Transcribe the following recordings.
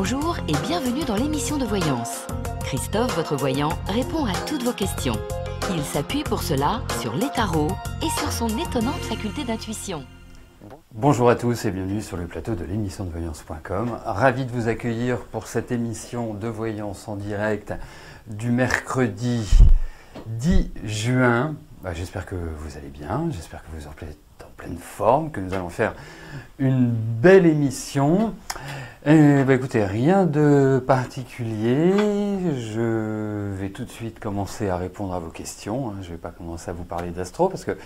Bonjour et bienvenue dans l'émission de voyance. Christophe, votre voyant, répond à toutes vos questions. Il s'appuie pour cela sur les tarots et sur son étonnante faculté d'intuition. Bonjour à tous et bienvenue sur le plateau de l'émission de voyance.com. Ravi de vous accueillir pour cette émission de voyance en direct du mercredi 10 juin. J'espère que vous allez bien, j'espère que vous êtes en pleine forme, que nous allons faire une belle émission. Écoutez, rien de particulier, je vais tout de suite commencer à répondre à vos questions. Je ne vais pas commencer à vous parler d'astro parce que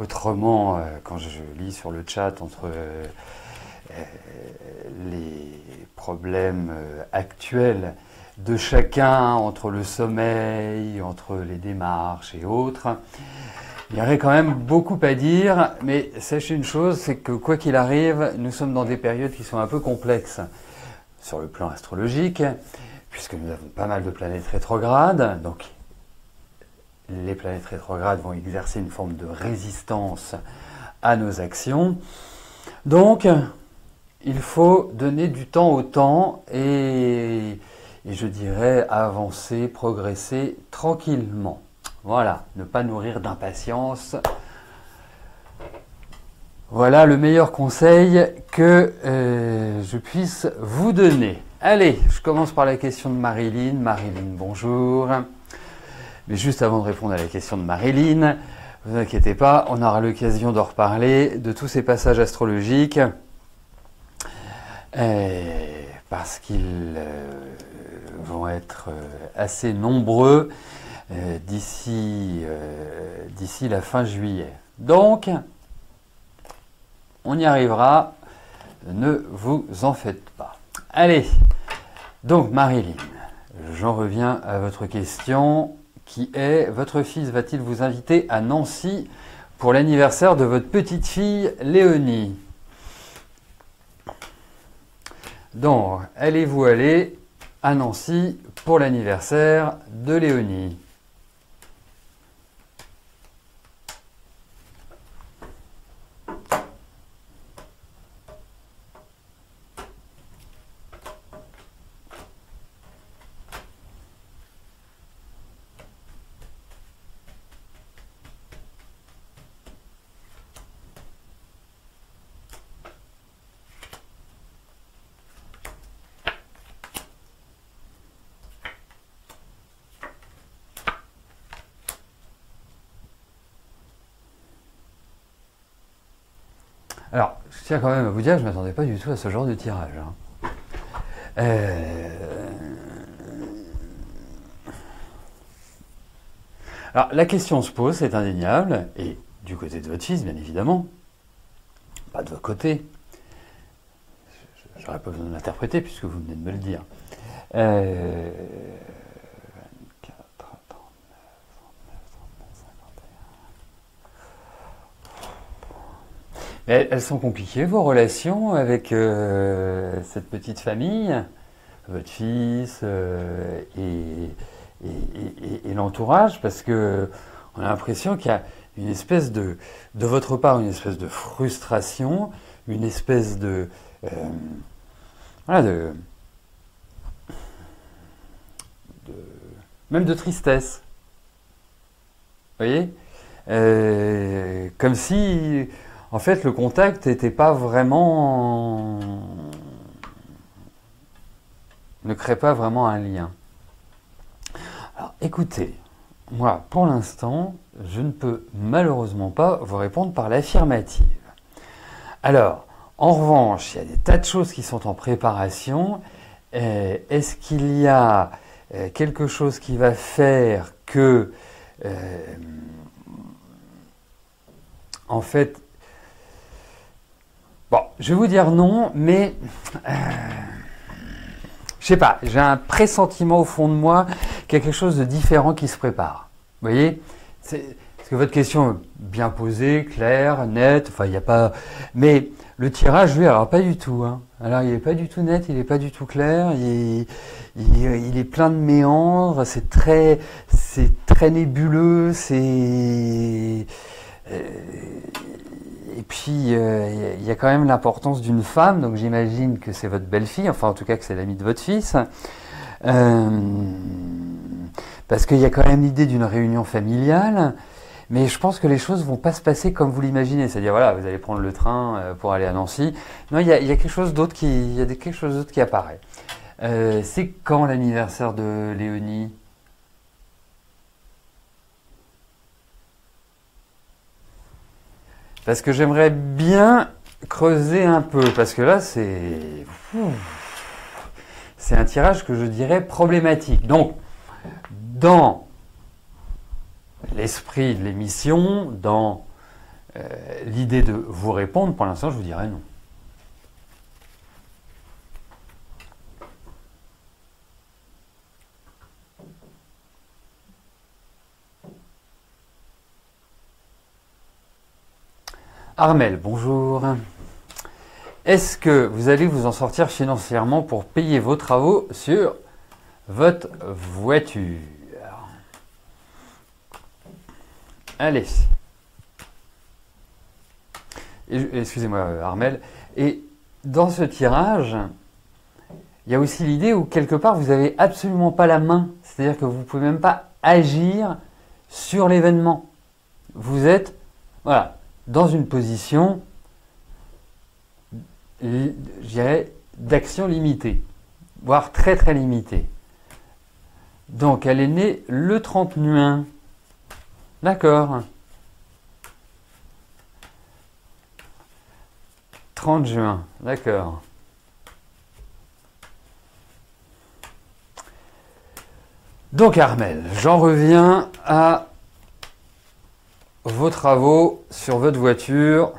autrement, quand je lis sur le chat entre les problèmes actuels de chacun, entre le sommeil, entre les démarches et autres, il y aurait quand même beaucoup à dire, mais sachez une chose, c'est que quoi qu'il arrive, nous sommes dans des périodes qui sont un peu complexes sur le plan astrologique, puisque nous avons pas mal de planètes rétrogrades, donc les planètes rétrogrades vont exercer une forme de résistance à nos actions. Donc, il faut donner du temps au temps et je dirais avancer, progresser tranquillement. Voilà, ne pas nourrir d'impatience. Voilà le meilleur conseil que je puisse vous donner. Allez, je commence par la question de Marilyn. Marilyn, bonjour. Mais juste avant de répondre à la question de Marilyn, ne vous inquiétez pas, on aura l'occasion d'en reparler de tous ces passages astrologiques parce qu'ils vont être assez nombreux d'ici la fin juillet. Donc, on y arrivera, ne vous en faites pas. Allez, donc Marilyn, j'en reviens à votre question qui est: votre fils va-t-il vous inviter à Nancy pour l'anniversaire de votre petite fille Léonie? Donc, allez-vous aller à Nancy pour l'anniversaire de Léonie? Alors, je tiens quand même à vous dire que je ne m'attendais pas du tout à ce genre de tirage. Alors, la question se pose, c'est indéniable, et du côté de votre fils, bien évidemment, pas de votre côté. J'aurais pas besoin de l'interpréter puisque vous venez de me le dire. 24, 39, 51. Mais elles sont compliquées, vos relations avec cette petite famille, votre fils et l'entourage, parce que on a l'impression qu'il y a une espèce de votre part, une espèce de frustration, une espèce de même de tristesse. Vous voyez, comme si en fait le contact n'était pas vraiment, ne crée pas vraiment un lien. Alors écoutez, moi pour l'instant je ne peux malheureusement pas vous répondre par l'affirmative. Alors en revanche, il y a des tas de choses qui sont en préparation. Est-ce qu'il y a quelque chose qui va faire que en fait, bon, je vais vous dire non, mais je sais pas, j'ai un pressentiment au fond de moi qu'il y a quelque chose de différent qui se prépare. Vous voyez, parce que votre question est bien posée, claire, nette, enfin il n'y a pas, mais le tirage, lui, alors pas du tout. Alors il n'est pas du tout net, il n'est pas du tout clair, il est plein de méandres, c'est très nébuleux, Et puis, il y a quand même l'importance d'une femme, donc j'imagine que c'est votre belle-fille, enfin en tout cas que c'est l'amie de votre fils. Parce qu'il y a quand même l'idée d'une réunion familiale, mais je pense que les choses vont pas se passer comme vous l'imaginez. C'est-à-dire, voilà, vous allez prendre le train pour aller à Nancy. Non, il y a quelque chose d'autre quelque chose d'autre qui apparaît. C'est quand l'anniversaire de Léonie? Parce que j'aimerais bien creuser un peu, parce que là, c'est un tirage que je dirais problématique. Donc, dans l'esprit de l'émission, dans l'idée de vous répondre, pour l'instant, je vous dirais non. Armel, bonjour. Est-ce que vous allez vous en sortir financièrement pour payer vos travaux sur votre voiture? Allez. Excusez-moi, Armel. Et dans ce tirage, il y a aussi l'idée où quelque part vous n'avez absolument pas la main. C'est-à-dire que vous ne pouvez même pas agir sur l'événement. Vous êtes, voilà, dans une position, je dirais, d'action limitée, voire très très limitée. Donc elle est née le 30 juin. D'accord. 30 juin, d'accord. Donc Armel, j'en reviens à vos travaux sur votre voiture.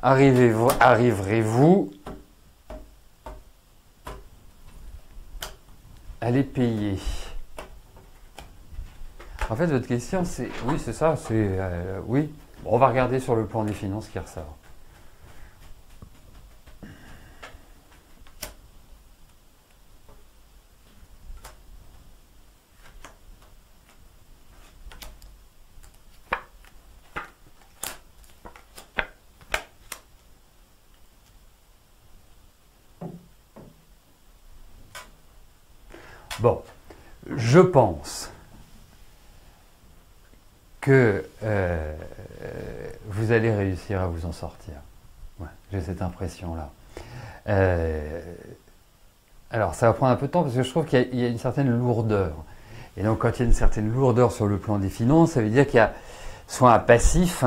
Arriverez-vous à les payer? En fait, votre question, c'est... Oui, c'est ça, c'est... oui. Bon, on va regarder sur le plan des finances qui ressort. Bon, je pense que vous allez réussir à vous en sortir. Ouais, j'ai cette impression-là. Alors, ça va prendre un peu de temps parce que je trouve qu'il y a une certaine lourdeur. Et donc, quand il y a une certaine lourdeur sur le plan des finances, ça veut dire qu'il y a soit un passif,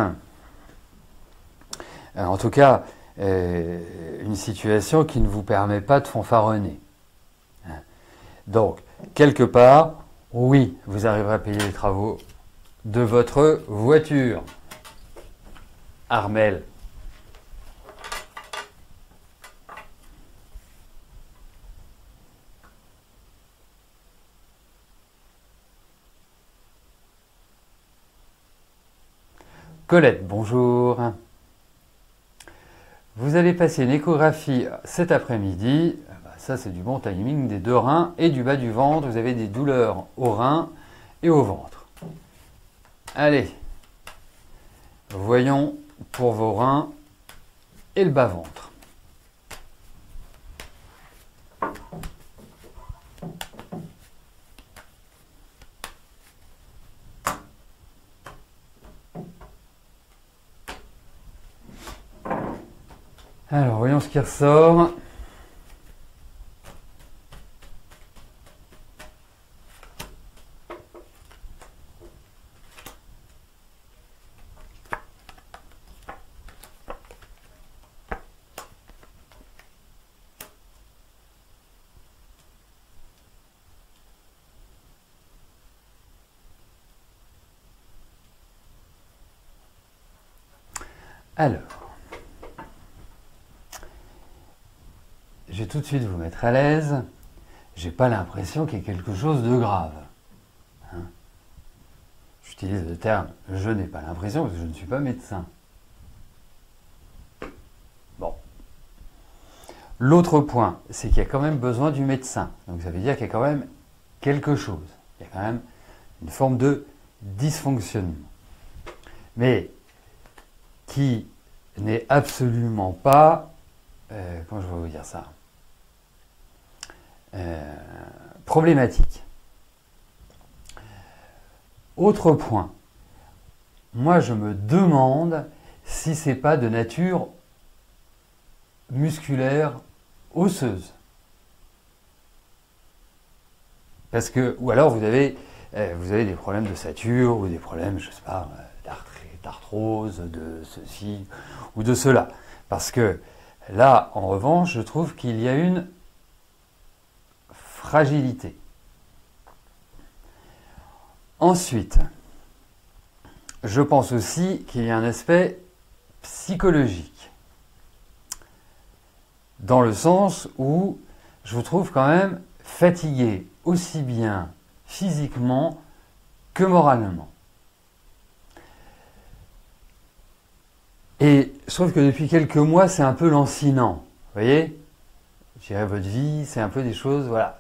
en tout cas, une situation qui ne vous permet pas de fanfaronner. Donc, quelque part, oui, vous arriverez à payer les travaux de votre voiture. Armel. Colette, bonjour. Vous allez passer une échographie cet après-midi. Ça, c'est du bon timing, des deux reins et du bas du ventre. Vous avez des douleurs aux reins et au ventre. Allez, voyons pour vos reins et le bas-ventre. Alors, voyons ce qui ressort. Alors, je vais tout de suite vous mettre à l'aise. J'ai pas l'impression qu'il y ait quelque chose de grave. Hein? J'utilise le terme « je n'ai pas l'impression » parce que je ne suis pas médecin. Bon. L'autre point, c'est qu'il y a quand même besoin du médecin. Donc ça veut dire qu'il y a quand même quelque chose. Il y a quand même une forme de dysfonctionnement. Mais qui n'est absolument pas, comment je vais vous dire ça, problématique. Autre point, moi je me demande si c'est pas de nature musculaire osseuse. Parce que, ou alors vous avez des problèmes de ossature ou des problèmes, je sais pas, d'arthrose, de ceci ou de cela. Parce que là, en revanche, je trouve qu'il y a une fragilité. Ensuite, je pense aussi qu'il y a un aspect psychologique. Dans le sens où je vous trouve quand même fatigué, aussi bien physiquement que moralement. Et je trouve que depuis quelques mois, c'est un peu lancinant. Vous voyez? Je dirais votre vie, c'est un peu des choses, voilà.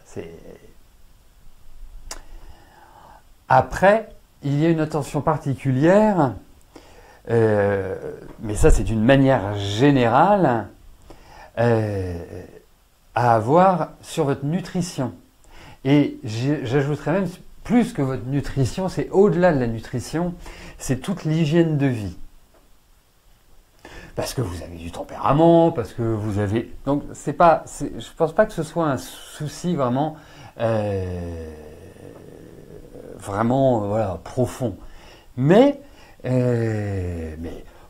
Après, il y a une attention particulière, mais ça c'est d'une manière générale, à avoir sur votre nutrition. Et j'ajouterais même plus que votre nutrition, c'est au-delà de la nutrition, c'est toute l'hygiène de vie. Parce que vous avez du tempérament, parce que vous avez... Donc, je pense pas que ce soit un souci vraiment, voilà, profond. Mais,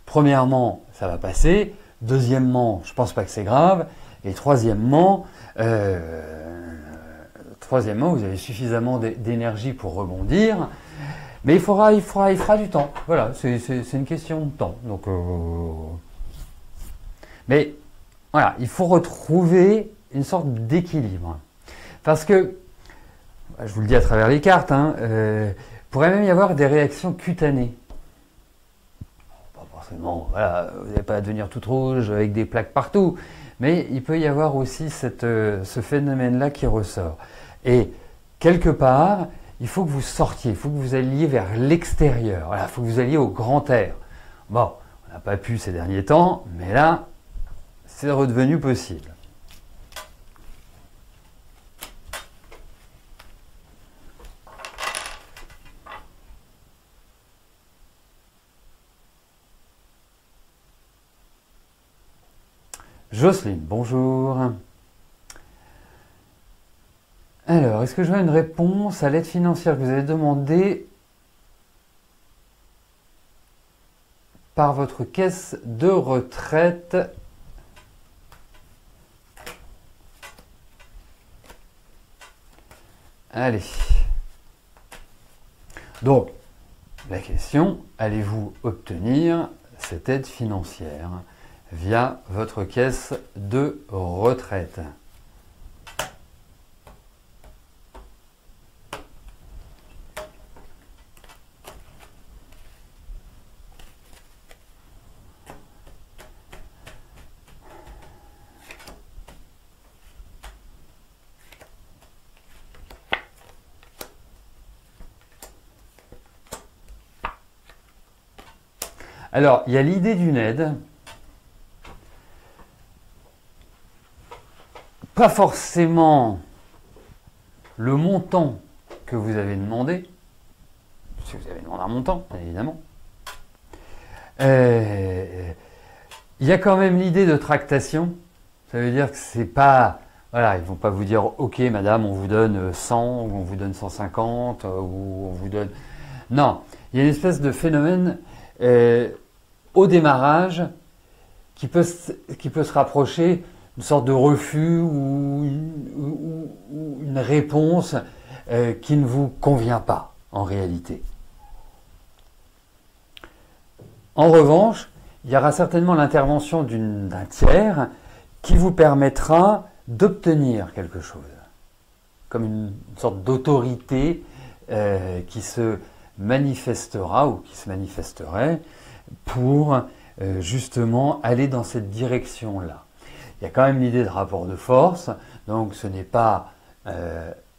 premièrement, ça va passer. Deuxièmement, je pense pas que c'est grave. Et troisièmement, vous avez suffisamment d'énergie pour rebondir. Mais il fera du temps. Voilà, c'est une question de temps. Donc, mais voilà, il faut retrouver une sorte d'équilibre. Parce que, je vous le dis à travers les cartes, pourrait même y avoir des réactions cutanées. Pas forcément, voilà, vous n'allez pas devenir toute rouge avec des plaques partout. Mais il peut y avoir aussi ce phénomène-là qui ressort. Et quelque part, il faut que vous sortiez, il faut que vous alliez vers l'extérieur. Voilà, il faut que vous alliez au grand air. Bon, on n'a pas pu ces derniers temps, mais là, c'est redevenu possible. Jocelyne, bonjour. Alors, est-ce que je vois une réponse à l'aide financière que vous avez demandée par votre caisse de retraite? Allez. Donc, la question, allez-vous obtenir cette aide financière via votre caisse de retraite? Alors, il y a l'idée d'une aide, pas forcément le montant que vous avez demandé, si vous avez demandé un montant, bien évidemment. Il y a quand même l'idée de tractation, ça veut dire que c'est pas... Voilà, ils ne vont pas vous dire « Ok, madame, on vous donne 100, ou on vous donne 150, ou on vous donne... » Non, il y a une espèce de phénomène au démarrage qui peut se rapprocher d'une sorte de refus ou une réponse qui ne vous convient pas en réalité. En revanche, il y aura certainement l'intervention d'un tiers qui vous permettra d'obtenir quelque chose, comme une sorte d'autorité qui se manifestera ou qui se manifesterait pour justement aller dans cette direction-là. Il y a quand même l'idée de rapport de force, donc ce n'est pas,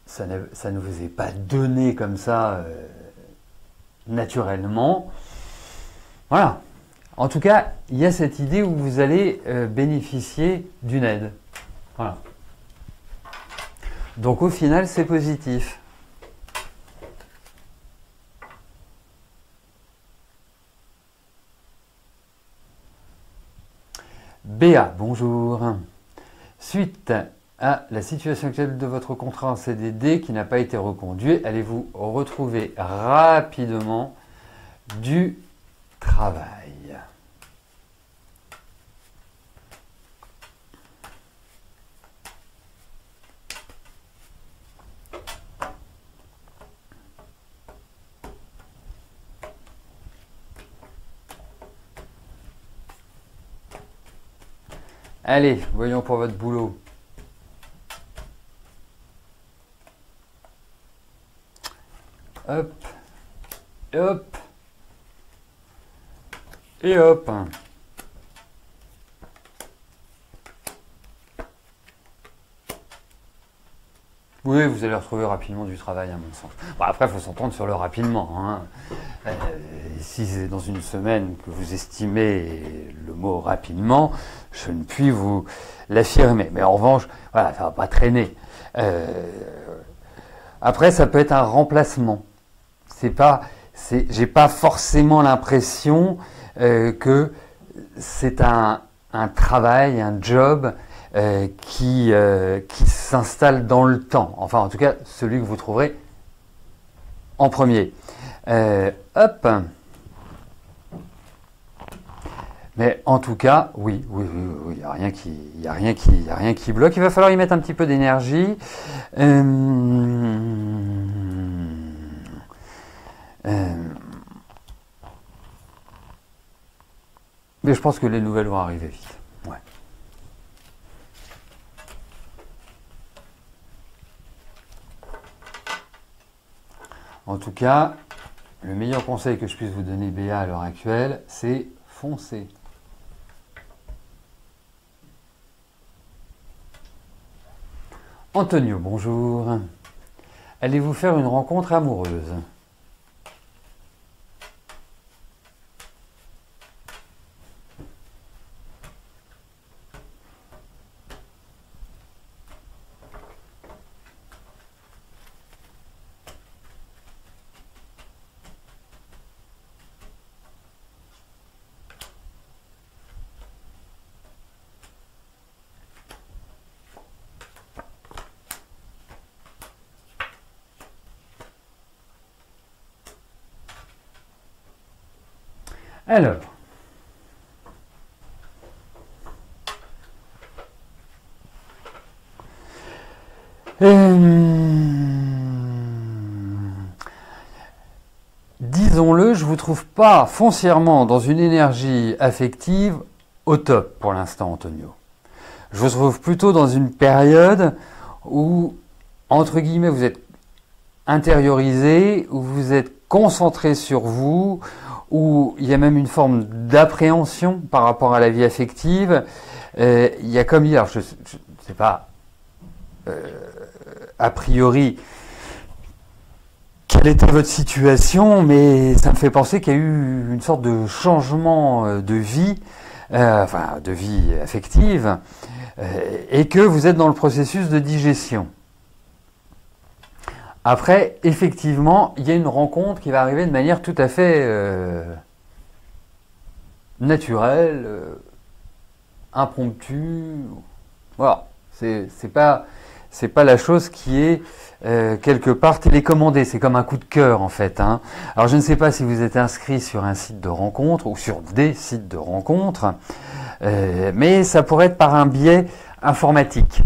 ça ne vous est pas donné comme ça naturellement. Voilà. En tout cas, il y a cette idée où vous allez bénéficier d'une aide. Voilà. Donc au final, c'est positif. Béa, bonjour. Suite à la situation actuelle de votre contrat en CDD qui n'a pas été reconduit, allez-vous retrouver rapidement du travail? Allez, voyons pour votre boulot. Hop, et hop, et hop. Oui, vous allez retrouver rapidement du travail, à mon sens. Bon, après, il faut s'entendre sur le rapidement. Hein. Si c'est dans une semaine que vous estimez le mot rapidement, je ne puis vous l'affirmer. Mais en revanche, voilà, ça ne va pas traîner. Après, ça peut être un remplacement. J'ai pas forcément l'impression que c'est un travail, un job qui s'installe dans le temps. Enfin, en tout cas, celui que vous trouverez en premier. Hop. Mais en tout cas, oui, il n'y a rien qui bloque. Il va falloir y mettre un petit peu d'énergie. Mais je pense que les nouvelles vont arriver vite. Ouais. En tout cas, le meilleur conseil que je puisse vous donner, Béa, à l'heure actuelle, c'est foncer. Antonio, bonjour. Allez-vous faire une rencontre amoureuse? Alors, disons-le, je vous trouve pas foncièrement dans une énergie affective au top pour l'instant, Antonio. Je vous trouve plutôt dans une période où, entre guillemets, vous êtes intériorisé, où vous êtes concentré sur vous, où il y a même une forme d'appréhension par rapport à la vie affective. Il y a comme hier, je ne sais pas a priori quelle était votre situation, mais ça me fait penser qu'il y a eu une sorte de changement de vie, enfin de vie affective, et que vous êtes dans le processus de digestion. Après, effectivement, il y a une rencontre qui va arriver de manière tout à fait naturelle, impromptue. Voilà, c'est pas la chose qui est quelque part télécommandée. C'est comme un coup de cœur en fait. Hein. Alors je ne sais pas si vous êtes inscrit sur un site de rencontre ou sur des sites de rencontre, mais ça pourrait être par un biais informatique.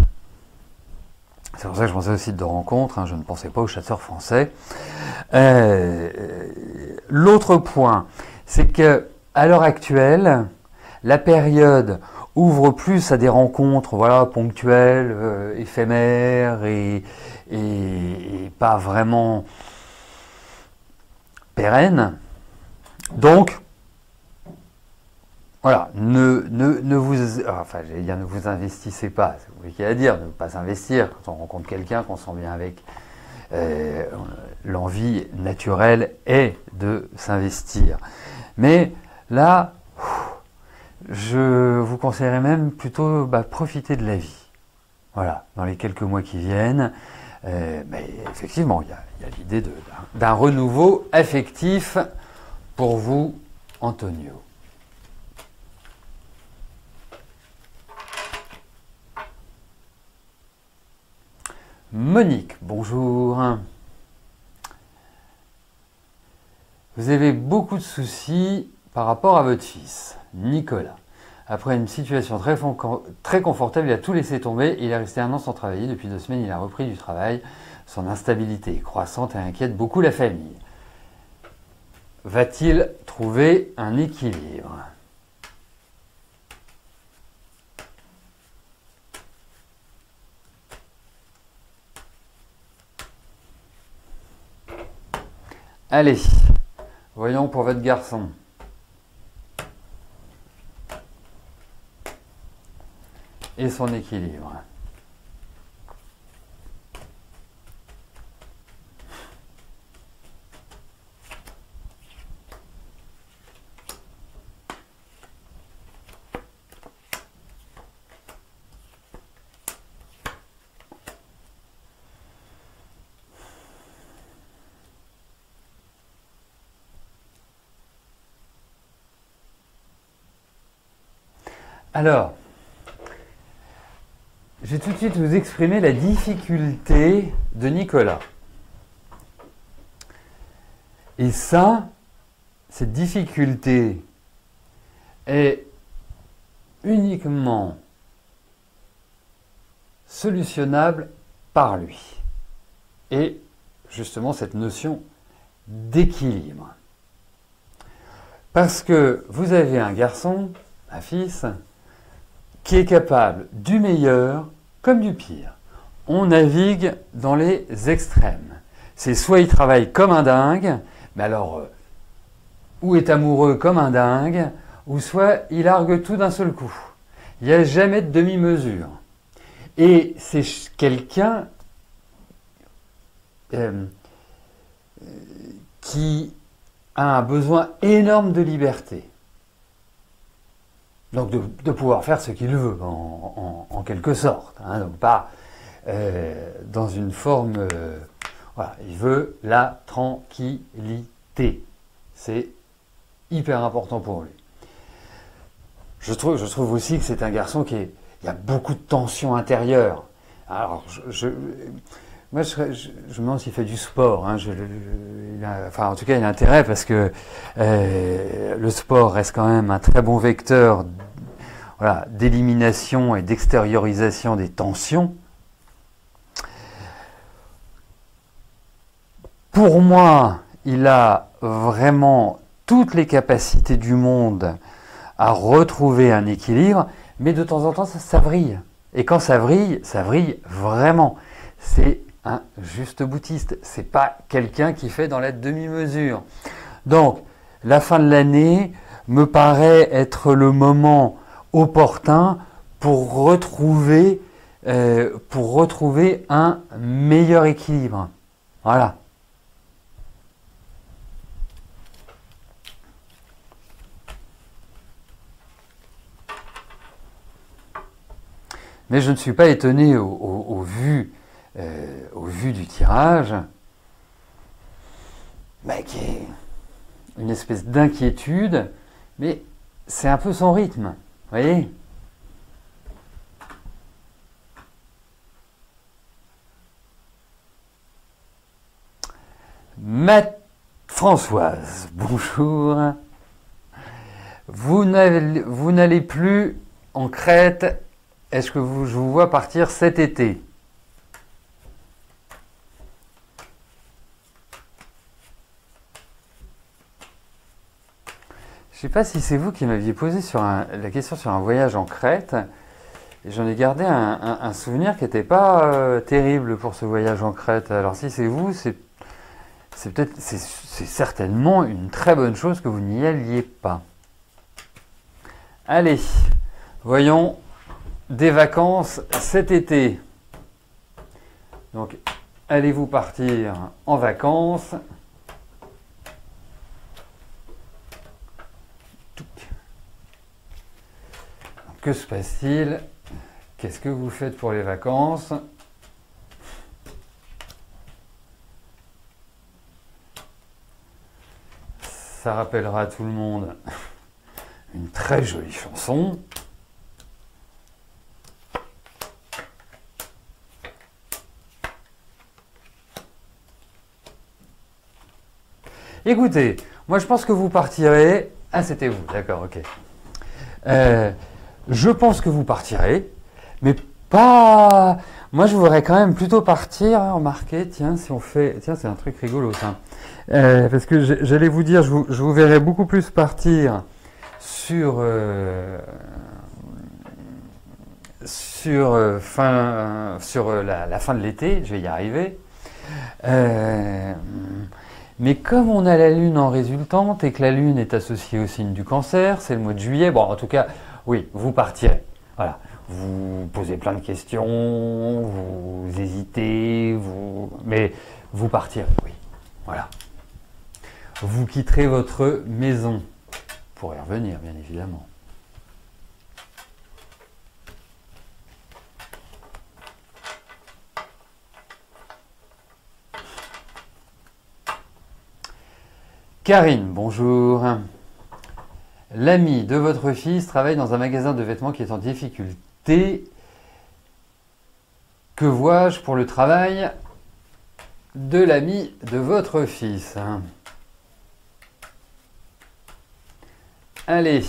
C'est pour ça que je pensais au site de rencontre, hein, je ne pensais pas aux chasseurs français. L'autre point, c'est que à l'heure actuelle, la période ouvre plus à des rencontres, voilà, ponctuelles, éphémères et pas vraiment pérennes. Donc, voilà, ne vous investissez pas, c'est compliqué à dire, ne pas s'investir quand on rencontre quelqu'un qu'on sent bien avec. L'envie naturelle est de s'investir. Mais là, je vous conseillerais même plutôt profiter de la vie. Voilà, dans les quelques mois qui viennent. Mais effectivement, il y a l'idée d'un renouveau affectif pour vous, Antonio. Monique, bonjour. Vous avez beaucoup de soucis par rapport à votre fils, Nicolas. Après une situation très confortable, il a tout laissé tomber. Il est resté 1 an sans travailler. Depuis 2 semaines, il a repris du travail. Son instabilité est croissante et inquiète beaucoup la famille. Va-t-il trouver un équilibre ? Allez, voyons pour votre garçon. Et son équilibre. Alors, je vais tout de suite vous exprimer la difficulté de Nicolas. Et ça, cette difficulté est uniquement solutionnable par lui. Et justement cette notion d'équilibre. Parce que vous avez un garçon, un fils, qui est capable du meilleur comme du pire. On navigue dans les extrêmes. C'est soit il travaille comme un dingue, mais alors, ou est amoureux comme un dingue, ou soit il largue tout d'un seul coup. Il n'y a jamais de demi-mesure. Et c'est quelqu'un qui a un besoin énorme de liberté. Donc de pouvoir faire ce qu'il veut, en quelque sorte. Hein, donc pas dans une forme... voilà, il veut la tranquillité. C'est hyper important pour lui. Je trouve aussi que c'est un garçon il y a beaucoup de tensions intérieures. Alors, moi, je me demande s'il fait du sport. Hein, enfin, en tout cas, il a intérêt parce que le sport reste quand même un très bon vecteur d'élimination et d'extériorisation des tensions. Pour moi, il a vraiment toutes les capacités du monde à retrouver un équilibre, mais de temps en temps, ça vrille. Et quand ça vrille vraiment. C'est un juste boutiste. C'est pas quelqu'un qui fait dans la demi-mesure. Donc, la fin de l'année me paraît être le moment opportun pour retrouver un meilleur équilibre. Voilà. Mais je ne suis pas étonné au vu du tirage, qui est une espèce d'inquiétude, mais c'est un peu son rythme, vous voyez ? Françoise, bonjour. Vous n'allez plus en Crète. Est-ce que je vous vois partir cet été ? Je ne sais pas si c'est vous qui m'aviez posé la question sur un voyage en Crète. Et j'en ai gardé un souvenir qui n'était pas terrible pour ce voyage en Crète. Alors si c'est vous, c'est certainement une très bonne chose que vous n'y alliez pas. Allez, voyons des vacances cet été. Donc, allez-vous partir en vacances ? que se passe-t-il? Qu'est-ce que vous faites pour les vacances? Ça rappellera à tout le monde une très jolie chanson. Écoutez, moi je pense que vous partirez... Ah, c'était vous, d'accord, ok. Je pense que vous partirez, mais pas... Moi je voudrais quand même plutôt partir, hein, remarquez, tiens, si on fait... Tiens, c'est un truc rigolo, ça. Parce que j'allais vous dire, je vous verrais beaucoup plus partir sur... la fin de l'été, je vais y arriver. Mais comme on a la Lune en résultante et que la Lune est associée au signe du Cancer, c'est le mois de juillet, bon en tout cas, oui, vous partirez. Voilà. Vous posez plein de questions, vous hésitez, mais vous partirez, oui. Voilà. Vous quitterez votre maison pour y revenir, bien évidemment. Karine, bonjour. L'ami de votre fils travaille dans un magasin de vêtements qui est en difficulté. Que vois-je pour le travail de l'ami de votre fils? Allez.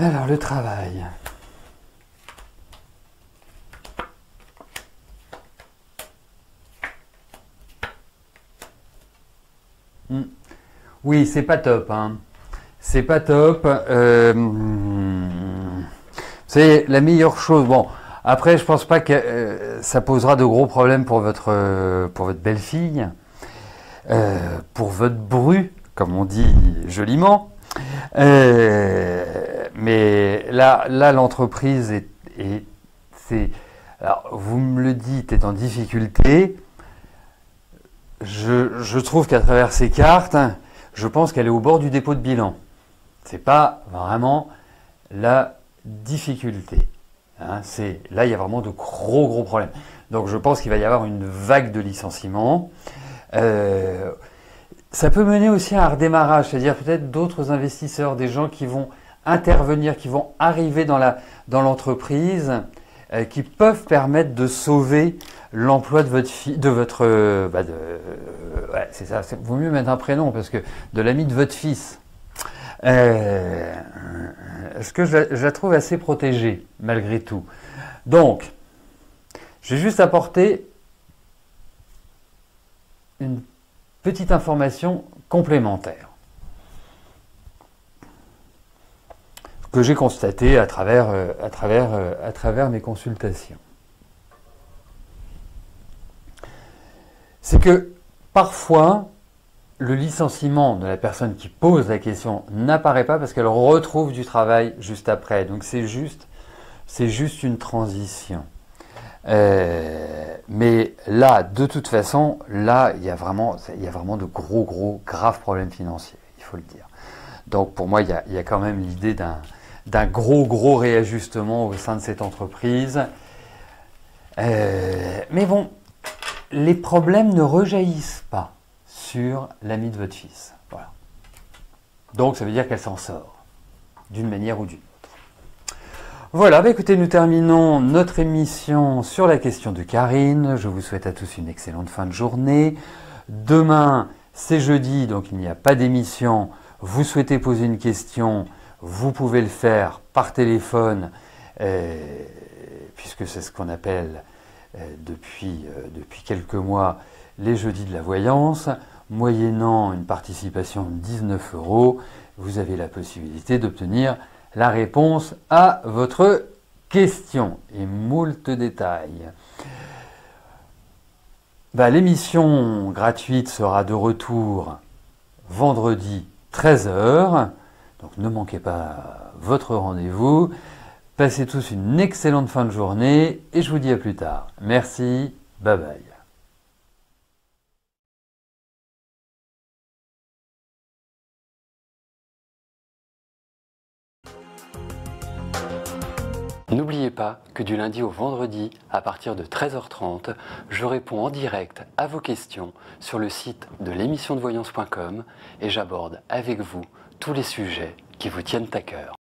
Alors, le travail. Oui, c'est pas top, hein. C'est pas top. C'est la meilleure chose. Bon, après, je pense pas que ça posera de gros problèmes pour votre belle-fille, pour votre bru, comme on dit joliment. Mais là, l'entreprise alors, vous me le dites, est en difficulté. Je trouve qu'à travers ces cartes, je pense qu'elle est au bord du dépôt de bilan. C'est pas vraiment la difficulté. Hein, là, il y a vraiment de gros problèmes. Donc, je pense qu'il va y avoir une vague de licenciements. Ça peut mener aussi à un redémarrage, c'est-à-dire peut-être d'autres investisseurs, des gens qui vont intervenir, qui vont arriver dans l'entreprise, qui peuvent permettre de sauver l'emploi de votre fille, ouais, c'est ça. Vaut mieux mettre un prénom parce que de l'ami de votre fils. Est-ce que je la trouve assez protégée malgré tout? Donc, je vais juste apporter une petite information complémentaire que j'ai constatée à travers mes consultations. C'est que parfois, le licenciement de la personne qui pose la question n'apparaît pas parce qu'elle retrouve du travail juste après. Donc c'est juste une transition. Mais là, de toute façon, là, il y a vraiment de gros, graves problèmes financiers, il faut le dire. Donc pour moi, il y a quand même l'idée d'un gros réajustement au sein de cette entreprise. Mais bon, les problèmes ne rejaillissent pas sur l'ami de votre fils. Voilà. Donc ça veut dire qu'elle s'en sort, d'une manière ou d'une autre. Voilà, bah écoutez, nous terminons notre émission sur la question de Karine. Je vous souhaite à tous une excellente fin de journée. Demain, c'est jeudi, donc il n'y a pas d'émission. Vous souhaitez poser une question, vous pouvez le faire par téléphone, puisque c'est ce qu'on appelle depuis quelques mois les jeudis de la voyance. Moyennant une participation de 19 €, vous avez la possibilité d'obtenir la réponse à votre question et moult détails. L'émission gratuite sera de retour vendredi 13 h, donc ne manquez pas votre rendez-vous. Passez tous une excellente fin de journée et je vous dis à plus tard. Merci, bye bye. N'oubliez pas que du lundi au vendredi, à partir de 13h30, je réponds en direct à vos questions sur le site de l'émissiondevoyance.com et j'aborde avec vous tous les sujets qui vous tiennent à cœur.